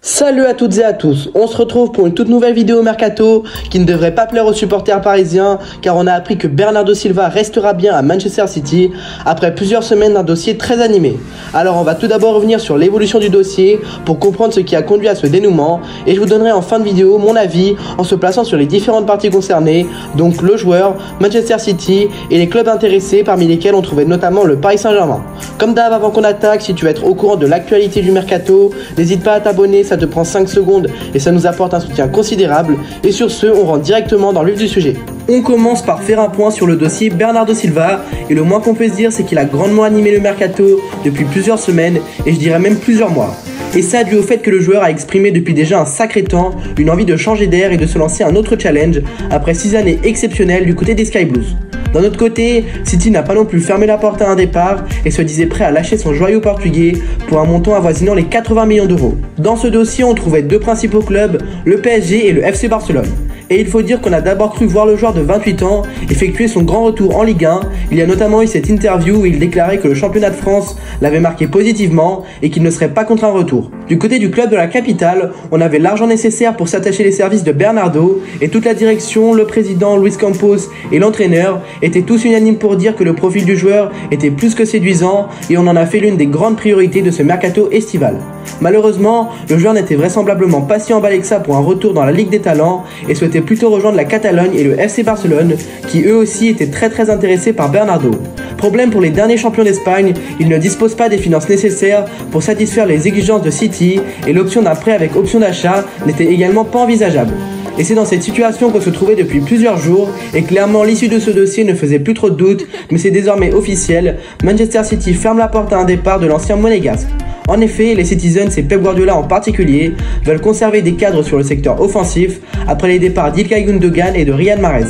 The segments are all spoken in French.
Salut à toutes et à tous, on se retrouve pour une toute nouvelle vidéo Mercato qui ne devrait pas plaire aux supporters parisiens car on a appris que Bernardo Silva restera bien à Manchester City après plusieurs semaines d'un dossier très animé. Alors on va tout d'abord revenir sur l'évolution du dossier pour comprendre ce qui a conduit à ce dénouement et je vous donnerai en fin de vidéo mon avis en se plaçant sur les différentes parties concernées, donc le joueur, Manchester City et les clubs intéressés parmi lesquels on trouvait notamment le Paris Saint-Germain. Comme d'hab, avant qu'on attaque, si tu veux être au courant de l'actualité du Mercato, n'hésite pas à t'abonner, ça te prend 5 secondes et ça nous apporte un soutien considérable. Et sur ce, on rentre directement dans le vif du sujet. On commence par faire un point sur le dossier Bernardo Silva et le moins qu'on peut se dire c'est qu'il a grandement animé le Mercato depuis plusieurs semaines et je dirais même plusieurs mois. Et ça dû au fait que le joueur a exprimé depuis déjà un sacré temps une envie de changer d'air et de se lancer un autre challenge après 6 années exceptionnelles du côté des Sky Blues. D'un autre côté, City n'a pas non plus fermé la porte à un départ et se disait prêt à lâcher son joyau portugais pour un montant avoisinant les 80 millions d'euros. Dans ce dossier, on trouvait deux principaux clubs, le PSG et le FC Barcelone. Et il faut dire qu'on a d'abord cru voir le joueur de 28 ans effectuer son grand retour en Ligue 1. Il y a notamment eu cette interview où il déclarait que le championnat de France l'avait marqué positivement et qu'il ne serait pas contre un retour. Du côté du club de la capitale, on avait l'argent nécessaire pour s'attacher les services de Bernardo et toute la direction, le président Luis Campos et l'entraîneur étaient tous unanimes pour dire que le profil du joueur était plus que séduisant et on en a fait l'une des grandes priorités de ce mercato estival. Malheureusement, le joueur n'était vraisemblablement pas si emballé que ça pour un retour dans la Ligue des Talents et souhaitait plutôt rejoindre la Catalogne et le FC Barcelone qui eux aussi étaient très intéressés par Bernardo. Problème pour les derniers champions d'Espagne, ils ne disposent pas des finances nécessaires pour satisfaire les exigences de City et l'option d'un prêt avec option d'achat n'était également pas envisageable. Et c'est dans cette situation qu'on se trouvait depuis plusieurs jours et clairement l'issue de ce dossier ne faisait plus trop de doute, mais c'est désormais officiel, Manchester City ferme la porte à un départ de l'ancien monégasque. En effet, les Citizens et Pep Guardiola en particulier veulent conserver des cadres sur le secteur offensif après les départs d'Ilkay Gundogan et de Riyad Mahrez.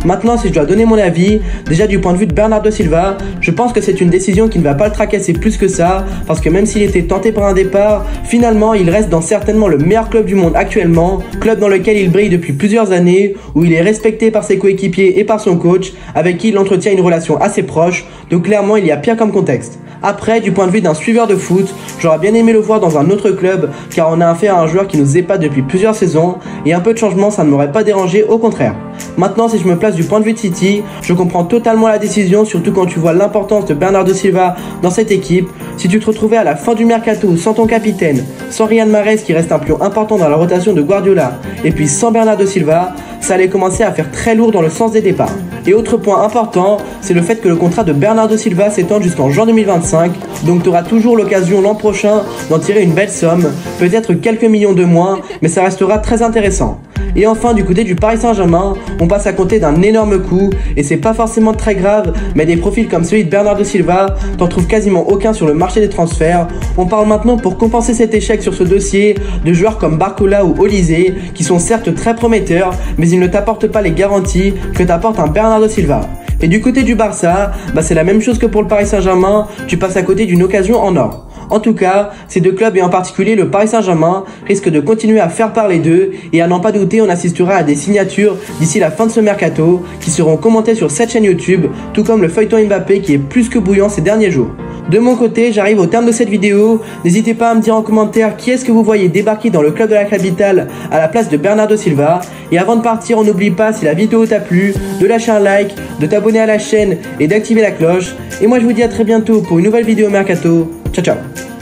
Maintenant, si je dois donner mon avis, déjà du point de vue de Bernardo Silva, je pense que c'est une décision qui ne va pas le tracasser plus que ça, parce que même s'il était tenté par un départ, finalement il reste dans certainement le meilleur club du monde actuellement, club dans lequel il brille depuis plusieurs années, où il est respecté par ses coéquipiers et par son coach, avec qui il entretient une relation assez proche, donc clairement il y a pire comme contexte. Après, du point de vue d'un suiveur de foot, j'aurais bien aimé le voir dans un autre club, car on a affaire à un joueur qui nous épate depuis plusieurs saisons, et un peu de changement ça ne m'aurait pas dérangé, au contraire. Maintenant, si je me place du point de vue de City, je comprends totalement la décision, surtout quand tu vois l'importance de Bernardo Silva dans cette équipe. Si tu te retrouvais à la fin du mercato sans ton capitaine, sans Riyad Mahrez qui reste un pion important dans la rotation de Guardiola, et puis sans Bernardo Silva, ça allait commencer à faire très lourd dans le sens des départs. Et autre point important, c'est le fait que le contrat de Bernardo Silva s'étend jusqu'en juin 2025, donc tu auras toujours l'occasion l'an prochain d'en tirer une belle somme, peut-être quelques millions de moins, mais ça restera très intéressant. Et enfin, du côté du Paris Saint-Germain, on passe à compter d'un énorme coup, et c'est pas forcément très grave, mais des profils comme celui de Bernardo Silva, t'en trouves quasiment aucun sur le marché des transferts. On parle maintenant, pour compenser cet échec sur ce dossier, de joueurs comme Barcola ou Olysée, qui sont certes très prometteurs, mais ils ne t'apportent pas les garanties que t'apporte un Bernardo Silva. Et du côté du Barça, c'est la même chose que pour le Paris Saint-Germain, tu passes à côté d'une occasion en or. En tout cas, ces deux clubs et en particulier le Paris Saint-Germain risquent de continuer à faire parler d'eux et à n'en pas douter, on assistera à des signatures d'ici la fin de ce mercato qui seront commentées sur cette chaîne YouTube, tout comme le feuilleton Mbappé qui est plus que bouillant ces derniers jours. De mon côté, j'arrive au terme de cette vidéo, n'hésitez pas à me dire en commentaire qui est-ce que vous voyez débarquer dans le club de la capitale à la place de Bernardo Silva. Et avant de partir, on n'oublie pas, si la vidéo t'a plu, de lâcher un like, de t'abonner à la chaîne et d'activer la cloche. Et moi je vous dis à très bientôt pour une nouvelle vidéo Mercato. Ciao ciao.